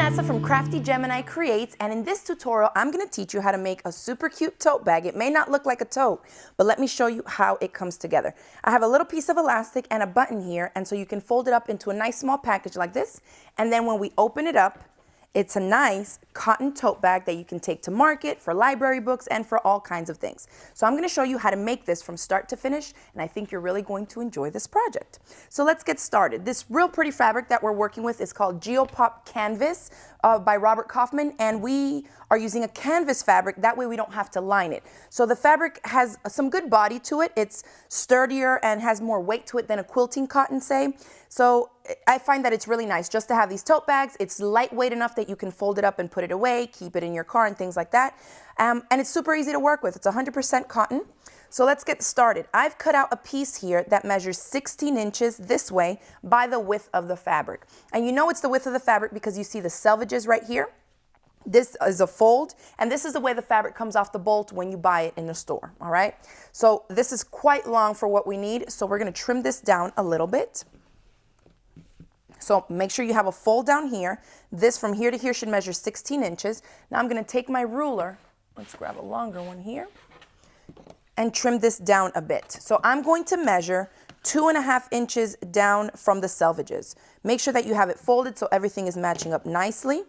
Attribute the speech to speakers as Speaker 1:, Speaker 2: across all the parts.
Speaker 1: Vanessa from Crafty Gemini Creates, and in this tutorial I'm going to teach you how to make a super cute tote bag. It may not look like a tote, but let me show you how it comes together. I have a little piece of elastic and a button here, and so you can fold it up into a nice small package like this, and then when we open it up, it's a nice cotton tote bag that you can take to market, for library books, and for all kinds of things. So I'm going to show you how to make this from start to finish, and I think you're really going to enjoy this project. So let's get started. This real pretty fabric that we're working with is called Geopop Canvas by Robert Kaufman, and we are using a canvas fabric. That way we don't have to line it. So the fabric has some good body to it. It's sturdier and has more weight to it than a quilting cotton, say. So I find that it's really nice just to have these tote bags. It's lightweight enough that you can fold it up and put it away, keep it in your car and things like that. And it's super easy to work with. It's 100% cotton. So let's get started. I've cut out a piece here that measures 16 inches this way by the width of the fabric. And you know it's the width of the fabric because you see the selvages right here. This is a fold, and this is the way the fabric comes off the bolt when you buy it in the store, all right? So this is quite long for what we need, so we're gonna trim this down a little bit. So make sure you have a fold down here. This from here to here should measure 16 inches. Now I'm gonna take my ruler, let's grab a longer one here, and trim this down a bit. So I'm going to measure 2.5 inches down from the selvages. Make sure that you have it folded so everything is matching up nicely.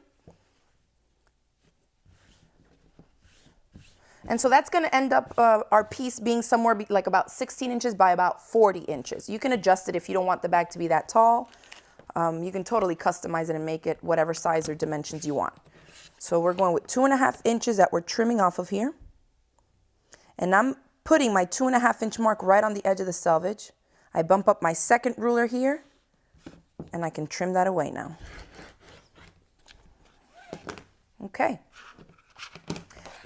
Speaker 1: And so that's going to end up our piece being somewhere like about 16 inches by about 40 inches. You can adjust it if you don't want the bag to be that tall. You can totally customize it and make it whatever size or dimensions you want. So we're going with 2.5 inches that we're trimming off of here. And I'm putting my 2.5 inch mark right on the edge of the selvage. I bump up my second ruler here, and I can trim that away now. Okay.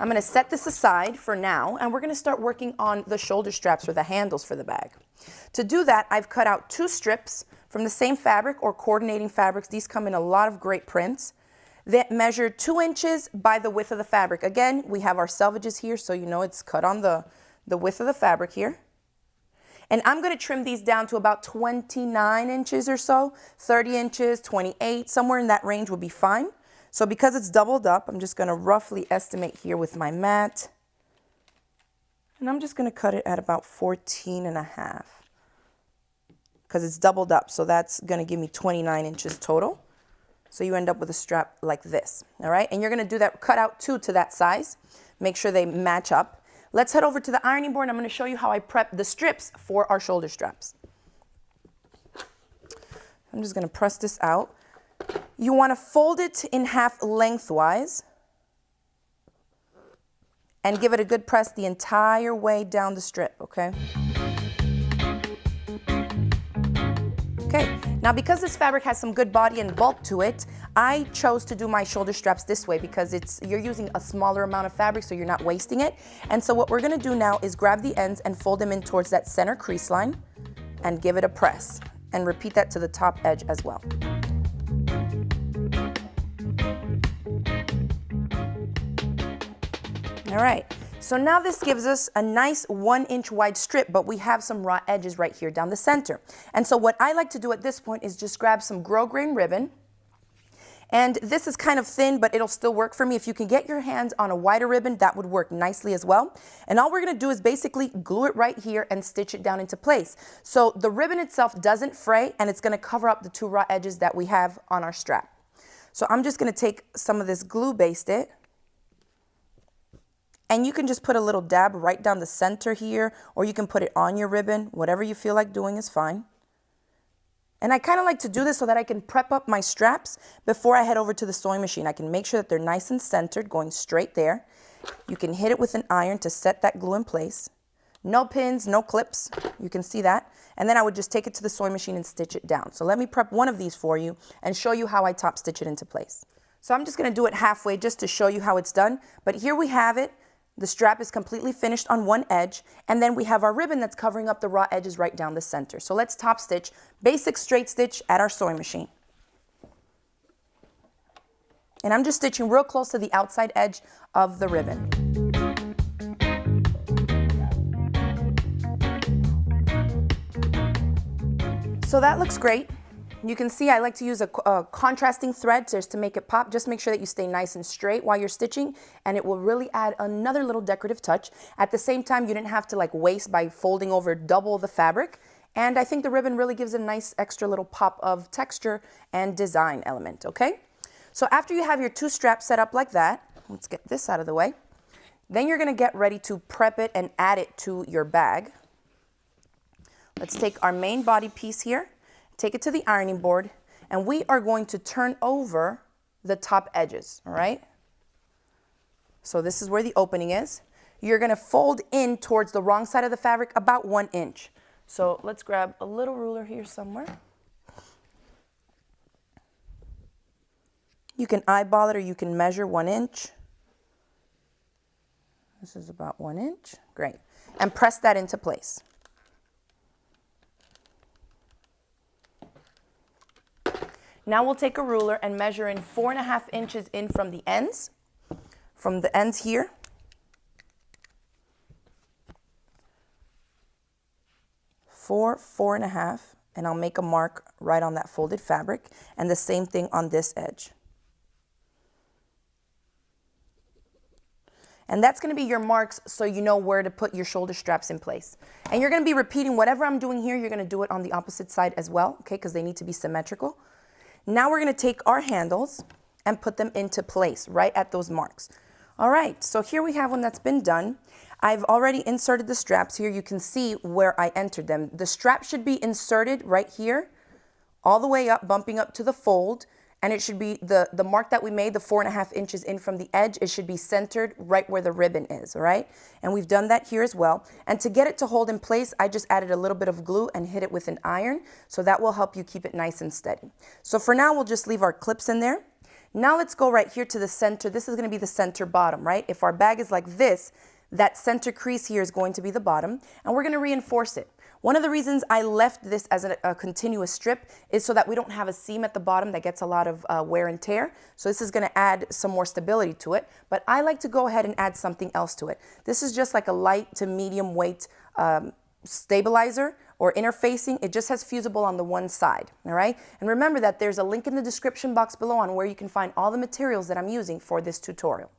Speaker 1: I'm going to set this aside for now, and we're going to start working on the shoulder straps or the handles for the bag. To do that, I've cut out 2 strips from the same fabric or coordinating fabrics. These come in a lot of great prints that measure 2 inches by the width of the fabric. Again, we have our selvages here, so you know it's cut on the width of the fabric here. And I'm going to trim these down to about 29 inches or so, 30 inches, 28, somewhere in that range would be fine. So because it's doubled up, I'm just going to roughly estimate here with my mat. And I'm just going to cut it at about 14.5 because it's doubled up. So that's going to give me 29 inches total. So you end up with a strap like this. All right. And you're going to do that, cut out 2 to that size. Make sure they match up. Let's head over to the ironing board. I'm going to show you how I prep the strips for our shoulder straps. I'm just going to press this out. You want to fold it in half lengthwise and give it a good press the entire way down the strip, okay? Okay, now because this fabric has some good body and bulk to it, I chose to do my shoulder straps this way because you're using a smaller amount of fabric so you're not wasting it. And so what we're going to do now is grab the ends and fold them in towards that center crease line and give it a press. And repeat that to the top edge as well. All right, so now this gives us a nice 1 inch wide strip, but we have some raw edges right here down the center. And so what I like to do at this point is just grab some grosgrain ribbon. And this is kind of thin, but it'll still work for me. If you can get your hands on a wider ribbon, that would work nicely as well. And all we're gonna do is basically glue it right here and stitch it down into place. So the ribbon itself doesn't fray, and it's gonna cover up the 2 raw edges that we have on our strap. So I'm just gonna take some of this glue based it, and you can just put a little dab right down the center here, or you can put it on your ribbon. Whatever you feel like doing is fine. And I kind of like to do this so that I can prep up my straps before I head over to the sewing machine. I can make sure that they're nice and centered, going straight there. You can hit it with an iron to set that glue in place. No pins, no clips. You can see that. And then I would just take it to the sewing machine and stitch it down. So let me prep one of these for you and show you how I top stitch it into place. So I'm just going to do it halfway just to show you how it's done. But here we have it. The strap is completely finished on one edge, and then we have our ribbon that's covering up the raw edges right down the center. So let's top stitch, basic straight stitch at our sewing machine. And I'm just stitching real close to the outside edge of the ribbon. So that looks great. You can see I like to use a contrasting thread just to make it pop. Just make sure that you stay nice and straight while you're stitching, and it will really add another little decorative touch. At the same time, you didn't have to like waste by folding over double the fabric. And I think the ribbon really gives a nice extra little pop of texture and design element, okay? So after you have your 2 straps set up like that, let's get this out of the way. Then you're gonna get ready to prep it and add it to your bag. Let's take our main body piece here, take it to the ironing board, and we are going to turn over the top edges, all right? So this is where the opening is. You're gonna fold in towards the wrong side of the fabric about 1 inch. So let's grab a little ruler here somewhere. You can eyeball it or you can measure 1 inch. This is about 1 inch, great. And press that into place. Now we'll take a ruler and measure in 4.5 inches in from the ends. From the ends here. 4.5, and I'll make a mark right on that folded fabric, and the same thing on this edge. And that's going to be your marks so you know where to put your shoulder straps in place. And you're going to be repeating whatever I'm doing here, you're going to do it on the opposite side as well, okay, because they need to be symmetrical. Now we're going to take our handles and put them into place right at those marks. All right, so here we have one that's been done. I've already inserted the straps here. You can see where I entered them. The strap should be inserted right here, all the way up, bumping up to the fold. And it should be the mark that we made, the 4.5 inches in from the edge, it should be centered right where the ribbon is, all right? And we've done that here as well. And to get it to hold in place, I just added a little bit of glue and hit it with an iron. So that will help you keep it nice and steady. So for now, we'll just leave our clips in there. Now let's go right here to the center. This is going to be the center bottom, right? If our bag is like this, that center crease here is going to be the bottom, and we're going to reinforce it. One of the reasons I left this as a continuous strip is so that we don't have a seam at the bottom that gets a lot of wear and tear. So this is going to add some more stability to it, but I like to go ahead and add something else to it. This is just like a light to medium weight stabilizer or interfacing. It just has fusible on the one side, all right? And remember that there's a link in the description box below on where you can find all the materials that I'm using for this tutorial.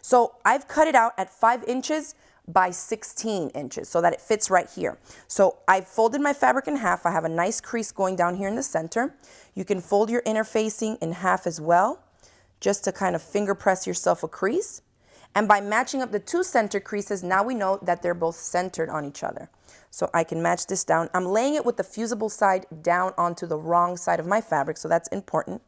Speaker 1: So I've cut it out at 5 inches by 16 inches so that it fits right here. So I've folded my fabric in half. I have a nice crease going down here in the center. You can fold your interfacing in half as well, just to kind of finger press yourself a crease. And by matching up the 2 center creases, now we know that they're both centered on each other. So I can match this down. I'm laying it with the fusible side down onto the wrong side of my fabric, so that's important.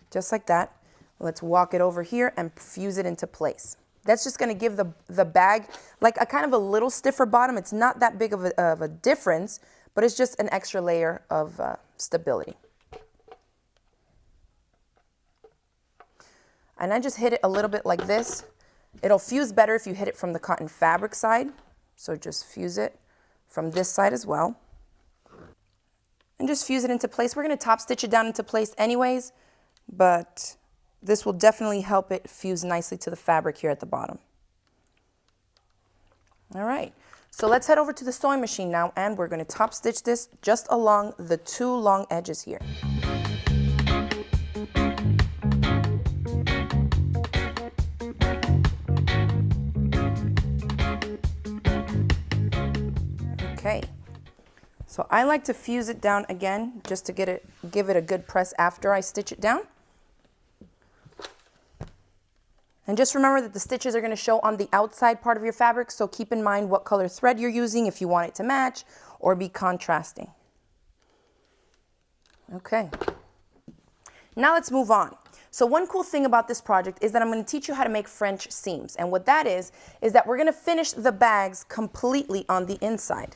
Speaker 1: Just like that. Let's walk it over here and fuse it into place. That's just going to give the bag like a kind of a little stiffer bottom. It's not that big of a difference, but it's just an extra layer of stability. And I just hit it a little bit like this. It'll fuse better if you hit it from the cotton fabric side. So just fuse it from this side as well. And just fuse it into place. We're going to top stitch it down into place anyways, but this will definitely help it fuse nicely to the fabric here at the bottom. All right, so let's head over to the sewing machine now, and we're going to top stitch this just along the 2 long edges here. Okay, so I like to fuse it down again just to give it a good press after I stitch it down. And just remember that the stitches are going to show on the outside part of your fabric, so keep in mind what color thread you're using if you want it to match or be contrasting. Okay, now let's move on. So one cool thing about this project is that I'm going to teach you how to make French seams. And what that is that we're going to finish the bags completely on the inside.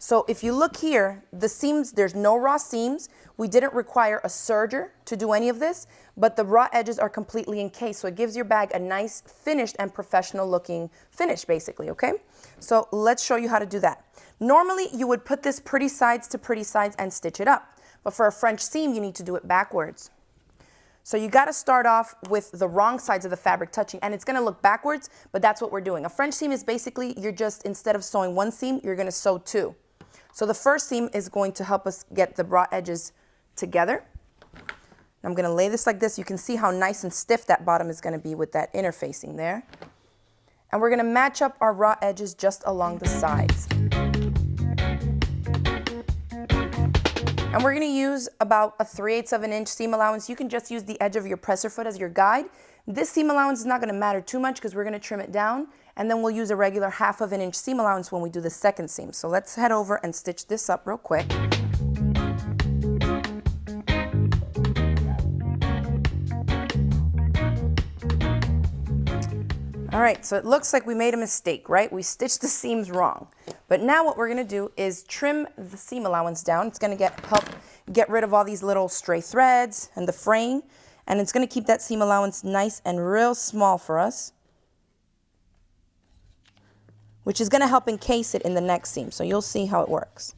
Speaker 1: So if you look here, the seams, there's no raw seams. We didn't require a serger to do any of this, but the raw edges are completely encased. So it gives your bag a nice finished and professional looking finish basically, okay? So let's show you how to do that. Normally you would put this pretty sides to pretty sides and stitch it up. But for a French seam, you need to do it backwards. So you got to start off with the wrong sides of the fabric touching, and it's going to look backwards, but that's what we're doing. A French seam is basically, you're just, instead of sewing one seam, you're going to sew 2. So the first seam is going to help us get the raw edges together. I'm going to lay this like this. You can see how nice and stiff that bottom is going to be with that interfacing there. And we're going to match up our raw edges just along the sides. And we're going to use about a 3/8 of an inch seam allowance. You can just use the edge of your presser foot as your guide. This seam allowance is not going to matter too much because we're going to trim it down, and then we'll use a regular 1/2 of an inch seam allowance when we do the second seam. So let's head over and stitch this up real quick. All right, so it looks like we made a mistake, right? We stitched the seams wrong. But now what we're going to do is trim the seam allowance down. It's going to help get rid of all these little stray threads and the fraying, and it's going to keep that seam allowance nice and real small for us, which is going to help encase it in the next seam. So you'll see how it works.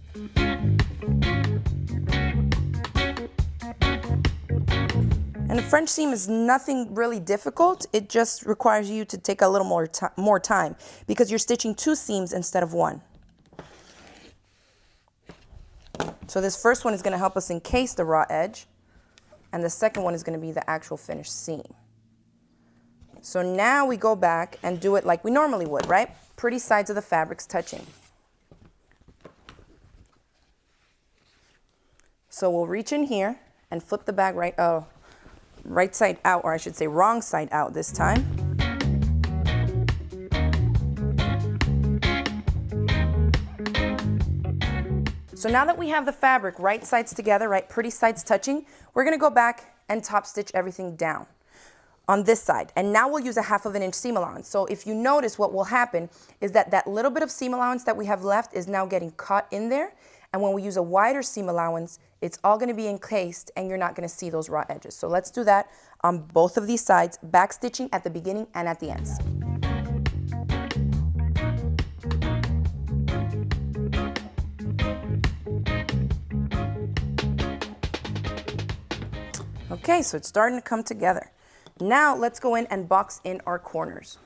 Speaker 1: And the French seam is nothing really difficult. It just requires you to take a little more time because you're stitching 2 seams instead of 1. So this first one is going to help us encase the raw edge, and the second one is going to be the actual finished seam. So now we go back and do it like we normally would, right? Pretty sides of the fabrics touching. So we'll reach in here and flip the bag right side out, or I should say wrong side out this time. So now that we have the fabric right sides together, right, pretty sides touching, we're going to go back and top stitch everything down on this side. And now we'll use a 1/2 of an inch seam allowance. So if you notice, what will happen is that that little bit of seam allowance that we have left is now getting caught in there. And when we use a wider seam allowance, it's all going to be encased and you're not going to see those raw edges. So let's do that on both of these sides, back stitching at the beginning and at the ends. Okay, so it's starting to come together. Now let's go in and box in our corners.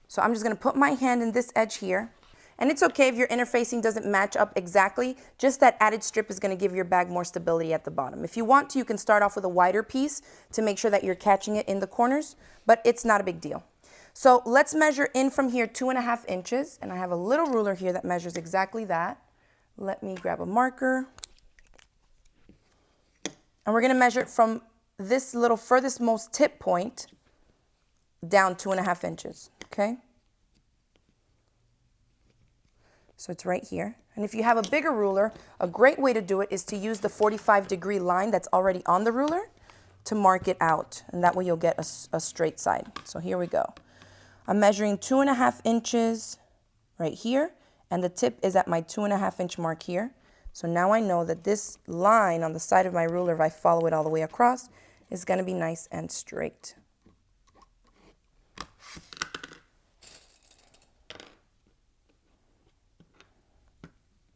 Speaker 1: So I'm just going to put my hand in this edge here. And it's okay if your interfacing doesn't match up exactly. Just that added strip is going to give your bag more stability at the bottom. If you want to, you can start off with a wider piece to make sure that you're catching it in the corners, but it's not a big deal. So let's measure in from here 2.5 inches. And I have a little ruler here that measures exactly that. Let me grab a marker. And we're going to measure it from this little furthest most tip point down 2.5 inches, okay? So it's right here. And if you have a bigger ruler, a great way to do it is to use the 45-degree line that's already on the ruler to mark it out. And that way you'll get a straight side. So here we go. I'm measuring 2.5 inches right here. And the tip is at my 2.5 inch mark here. So now I know that this line on the side of my ruler, if I follow it all the way across, is going to be nice and straight.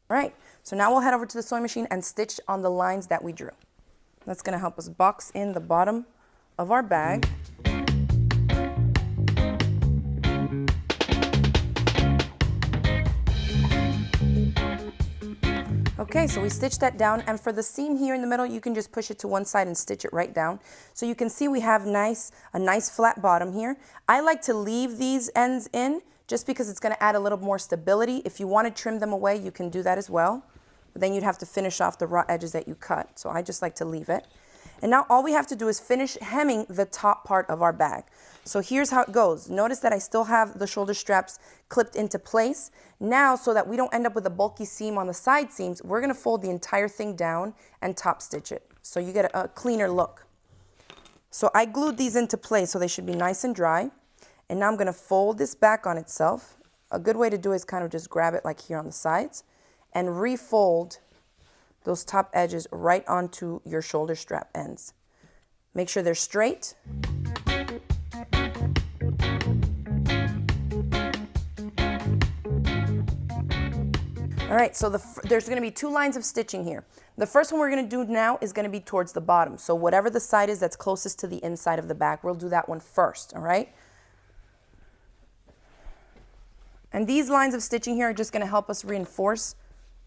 Speaker 1: All right, so now we'll head over to the sewing machine and stitch on the lines that we drew. That's going to help us box in the bottom of our bag. Okay, so we stitched that down, and for the seam here in the middle, you can just push it to one side and stitch it right down. So you can see we have a nice flat bottom here. I like to leave these ends in just because it's going to add a little more stability. If you want to trim them away, you can do that as well. But then you'd have to finish off the raw edges that you cut. So I just like to leave it. And now all we have to do is finish hemming the top part of our bag. So here's how it goes. Notice that I still have the shoulder straps clipped into place. Now, so that we don't end up with a bulky seam on the side seams, we're going to fold the entire thing down and top stitch it. So you get a cleaner look. So I glued these into place so they should be nice and dry. And now I'm going to fold this back on itself. A good way to do it is kind of just grab it like here on the sides and refold those top edges right onto your shoulder strap ends. Make sure they're straight. All right, so there's going to be 2 lines of stitching here. The first one we're going to do now is going to be towards the bottom. So whatever the side is that's closest to the inside of the bag, we'll do that one first, all right? And these lines of stitching here are just going to help us reinforce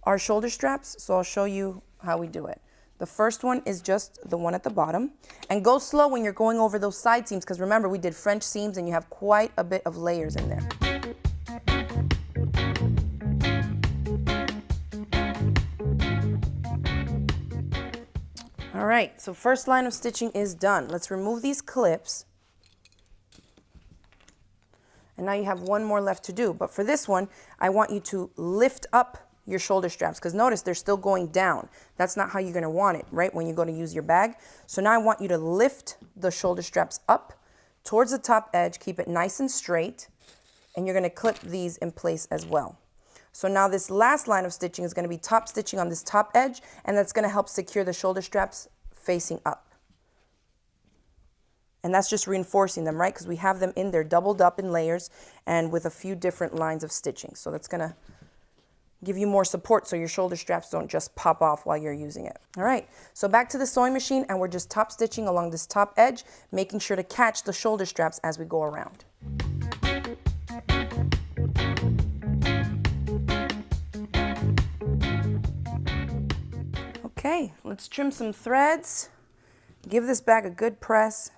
Speaker 1: our shoulder straps, so I'll show you how we do it. The first one is just the one at the bottom. And go slow when you're going over those side seams, because remember, we did French seams and you have quite a bit of layers in there. All right, so first line of stitching is done. Let's remove these clips. And now you have one more left to do. But for this one, I want you to lift up your shoulder straps, because notice they're still going down. That's not how you're going to want it, right, when you go to use your bag. So now I want you to lift the shoulder straps up towards the top edge, keep it nice and straight, and you're going to clip these in place as well. So now this last line of stitching is going to be top stitching on this top edge, and that's going to help secure the shoulder straps facing up. And that's just reinforcing them, right? Because we have them in there doubled up in layers and with a few different lines of stitching. So that's going to give you more support so your shoulder straps don't just pop off while you're using it. All right, so back to the sewing machine, and we're just top stitching along this top edge, making sure to catch the shoulder straps as we go around. Okay, let's trim some threads, give this bag a good press,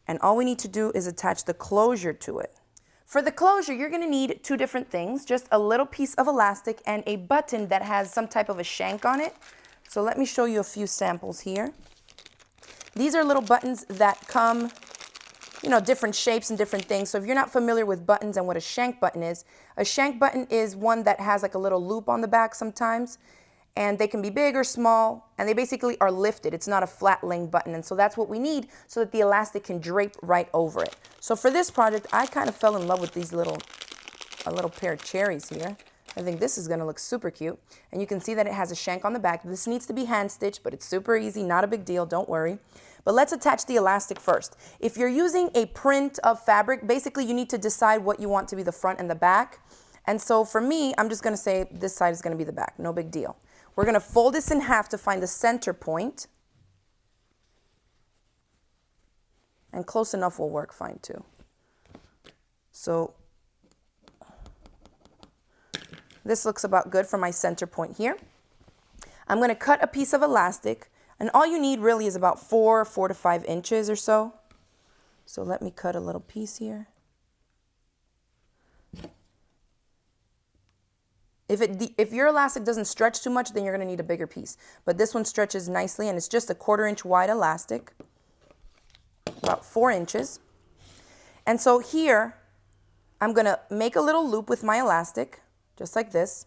Speaker 1: and all we need to do is attach the closure to it. For the closure, you're going to need two different things, just a little piece of elastic and a button that has some type of a shank on it. So let me show you a few samples here. These are little buttons that come, you know, different shapes and different things. So if you're not familiar with buttons and what a shank button is one that has like a little loop on the back sometimes. And they can be big or small, and they basically are lifted. It's not a flat laying button, and so that's what we need so that the elastic can drape right over it. So for this project, I kind of fell in love with these a little pair of cherries here. I think this is gonna look super cute. And you can see that it has a shank on the back. This needs to be hand stitched, but it's super easy, not a big deal, don't worry. But let's attach the elastic first. If you're using a print of fabric, basically you need to decide what you want to be the front and the back. And so for me, I'm just gonna say this side is gonna be the back, no big deal. We're going to fold this in half to find the center point. And close enough will work fine too. So this looks about good for my center point here. I'm going to cut a piece of elastic, and all you need really is about 4 to 5 inches or so. So let me cut a little piece here. If your elastic doesn't stretch too much, then you're going to need a bigger piece. But this one stretches nicely, and it's just a 1/4 inch wide elastic, about 4 inches. And so here, I'm going to make a little loop with my elastic, just like this,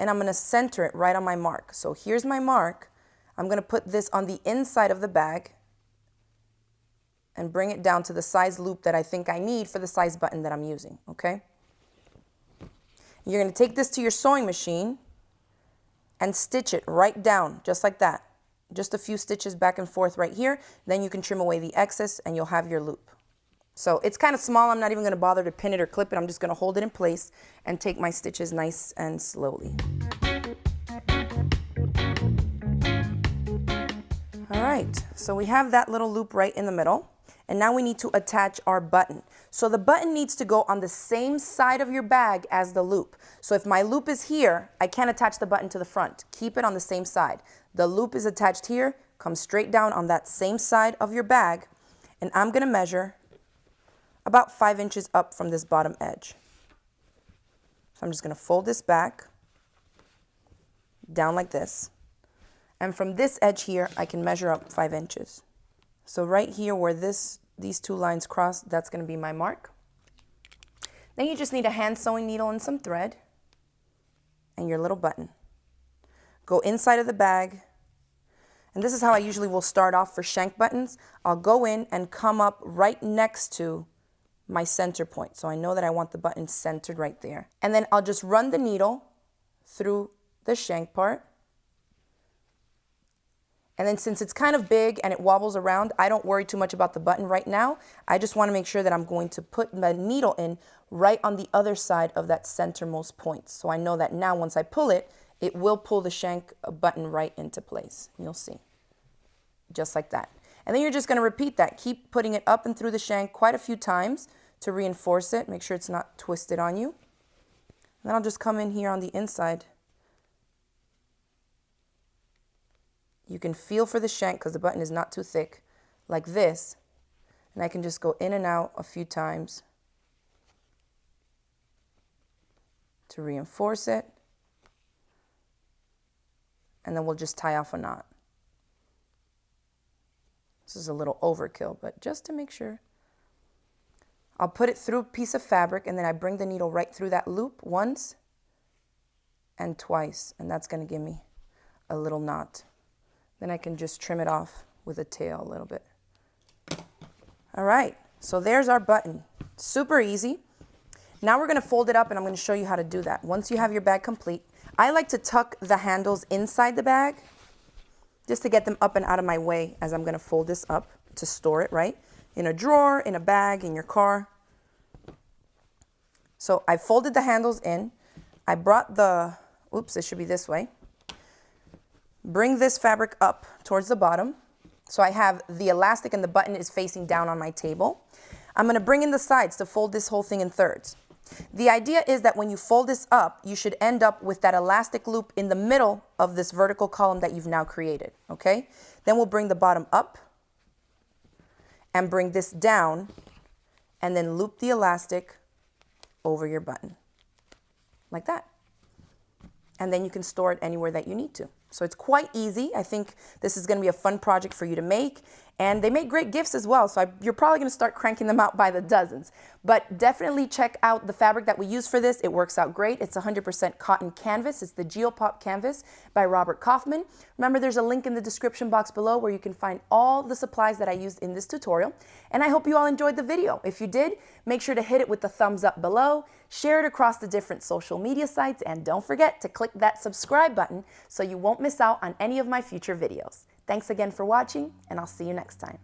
Speaker 1: and I'm going to center it right on my mark. So here's my mark. I'm going to put this on the inside of the bag and bring it down to the size loop that I think I need for the size button that I'm using, okay? You're going to take this to your sewing machine and stitch it right down, just like that. Just a few stitches back and forth right here. Then you can trim away the excess and you'll have your loop. So it's kind of small. I'm not even going to bother to pin it or clip it. I'm just going to hold it in place and take my stitches nice and slowly. All right, so we have that little loop right in the middle. And now we need to attach our button. So the button needs to go on the same side of your bag as the loop. So if my loop is here, I can't attach the button to the front. Keep it on the same side. The loop is attached here, come straight down on that same side of your bag, and I'm going to measure about 5 inches up from this bottom edge. So I'm just going to fold this back down like this. And from this edge here, I can measure up 5 inches. So right here where these two lines cross, that's going to be my mark. Then you just need a hand sewing needle and some thread and your little button. Go inside of the bag. And this is how I usually will start off for shank buttons. I'll go in and come up right next to my center point. So I know that I want the button centered right there. And then I'll just run the needle through the shank part. And then since it's kind of big and it wobbles around, I don't worry too much about the button right now. I just want to make sure that I'm going to put the needle in right on the other side of that centermost point. So I know that now once I pull it, it will pull the shank button right into place. You'll see. Just like that. And then you're just going to repeat that. Keep putting it up and through the shank quite a few times to reinforce it. Make sure it's not twisted on you. And then I'll just come in here on the inside You can feel for the shank because the button is not too thick, like this. And I can just go in and out a few times to reinforce it. And then we'll just tie off a knot. This is a little overkill, but just to make sure. I'll put it through a piece of fabric and then I bring the needle right through that loop once and twice. And that's going to give me a little knot. Then I can just trim it off with a tail a little bit. All right, so there's our button. Super easy. Now we're going to fold it up and I'm going to show you how to do that. Once you have your bag complete, I like to tuck the handles inside the bag just to get them up and out of my way as I'm going to fold this up to store it, right? In a drawer, in a bag, in your car. So I folded the handles in. I brought the, oops, it should be this way. Bring this fabric up towards the bottom. So I have the elastic and the button is facing down on my table. I'm going to bring in the sides to fold this whole thing in thirds. The idea is that when you fold this up, you should end up with that elastic loop in the middle of this vertical column that you've now created, okay? Then we'll bring the bottom up and bring this down and then loop the elastic over your button, like that. And then you can store it anywhere that you need to. So it's quite easy. I think this is going to be a fun project for you to make. And they make great gifts as well. So you're probably going to start cranking them out by the dozens. But definitely check out the fabric that we use for this. It works out great. It's 100% cotton canvas. It's the Geopop canvas by Robert Kaufman. Remember, there's a link in the description box below where you can find all the supplies that I used in this tutorial. And I hope you all enjoyed the video. If you did, make sure to hit it with the thumbs up below, share it across the different social media sites, and don't forget to click that subscribe button so you won't miss out on any of my future videos. Thanks again for watching, and I'll see you next time.